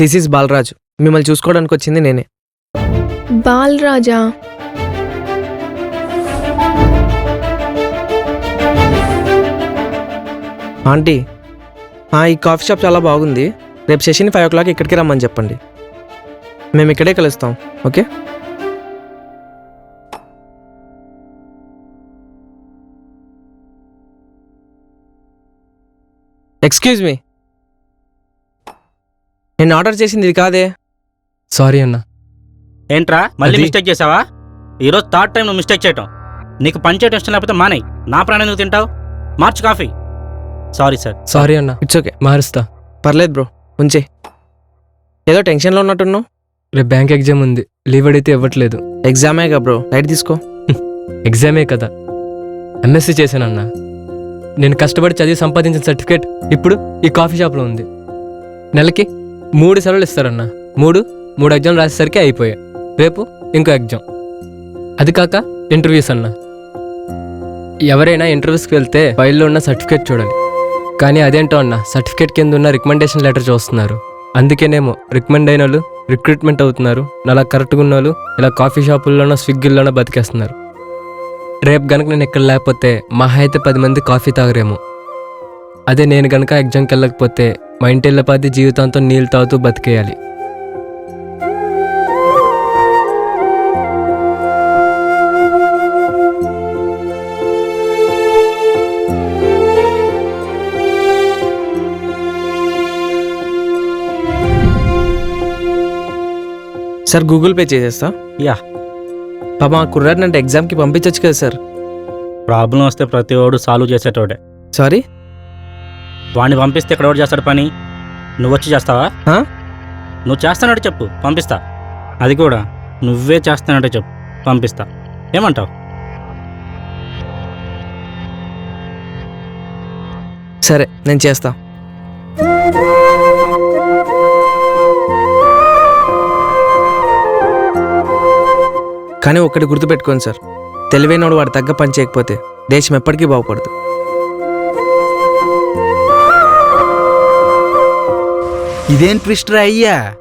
This is Balaraju. మిమ్మల్ని చూసుకోవడానికి వచ్చింది నేనే. బాలరాజా? ఆంటీ, ఈ కాఫీ షాప్ చాలా బాగుంది. రేపు సెషన్ 5 o'clock ఇక్కడికి రమ్మని చెప్పండి. మేము ఇక్కడే కలుస్తాం. ఓకే? ఎక్స్క్యూజ్ మీ, నేను ఆర్డర్ చేసింది ఇది కాదే. సారీ అన్న. ఏంట్రా మళ్ళీ అది- మిస్టేక్ చేసావా? ఈరోజు థర్డ్ టైం నువ్వు మిస్టేక్ చేయటం. నీకు పని చేయటం ఇష్టం లేకపోతే మానేయ్. నా ప్రాణం ఎందుకు తింటావు? March coffee. Sorry sir. Sorry అన్న, ఇట్స్ ఓకే, మారుస్తా. పర్లేదు బ్రో, ఉంచే. ఏదో టెన్షన్లో ఉన్నట్టున్నావు. రేపు బ్యాంక్ ఎగ్జామ్ ఉంది, లీవ్ అడిగితే ఇవ్వట్లేదు. ఎగ్జామేగా బ్రో, లైట్ తీసుకో. ఎగ్జామే కదా. ఎంఎస్సీ చేశానన్న. నేను కష్టపడి చదివి సంపాదించిన సర్టిఫికేట్ ఇప్పుడు ఈ కాఫీ షాప్లో ఉంది. నెలకి 3 సెలవులు ఇస్తారన్న. 3 ఎగ్జామ్ రాసేసరికి అయిపోయాయి. రేపు ఇంకో ఎగ్జామ్, అది కాక ఇంటర్వ్యూస్ అన్న. ఎవరైనా ఇంటర్వ్యూస్కి వెళ్తే ఫైల్లో ఉన్న సర్టిఫికేట్ చూడాలి. కానీ అదేంటో అన్న, సర్టిఫికేట్ కింద ఉన్న రికమెండేషన్ లెటర్ చూస్తున్నారు. అందుకేనేమో రికమెండ్ అయిన వాళ్ళు రిక్రూట్మెంట్ అవుతున్నారు. అలా కరెక్ట్గా ఉన్న వాళ్ళు ఇలా కాఫీ షాపుల్లోనో స్విగ్గీల్లోనో బతికేస్తున్నారు. రేపు గనక నేను ఇక్కడ లేకపోతే మహా అయితే 10 మంది కాఫీ తాగరేమో. అదే నేను గనక ఎగ్జామ్కి వెళ్ళకపోతే మా ఇంటి వెళ్ళపాది జీవితాంతో నీళ్ళు తాగుతూ బతికేయాలి. సార్ గూగుల్ పే చేసేస్తా. యా. పాప మా కుర్రాడిని అంటే ఎగ్జామ్కి పంపించవచ్చు కదా సార్. ప్రాబ్లం వస్తే ప్రతి వాడు సాల్వ్ చేసేటోడే. సారీ. వాడిని పంపిస్తే ఇక్కడ ఎవడు చేస్తాడు పని? నువ్వు వచ్చి చేస్తావా? ఆ? నువ్వు చేస్తానంటే చెప్పు, పంపిస్తా. అది కూడా నువ్వే చేస్తానంటే చెప్పు, పంపిస్తా. ఏమంటావు? సరే, నేను చేస్తా. కానీ ఒక్కటి గుర్తుపెట్టుకోండి సార్, తెలివైనోడు వాడు తగ్గ పని చేయకపోతే దేశం ఎప్పటికీ బాగుపడదు. ఇదేం ట్విస్ట్ రా అయ్యా?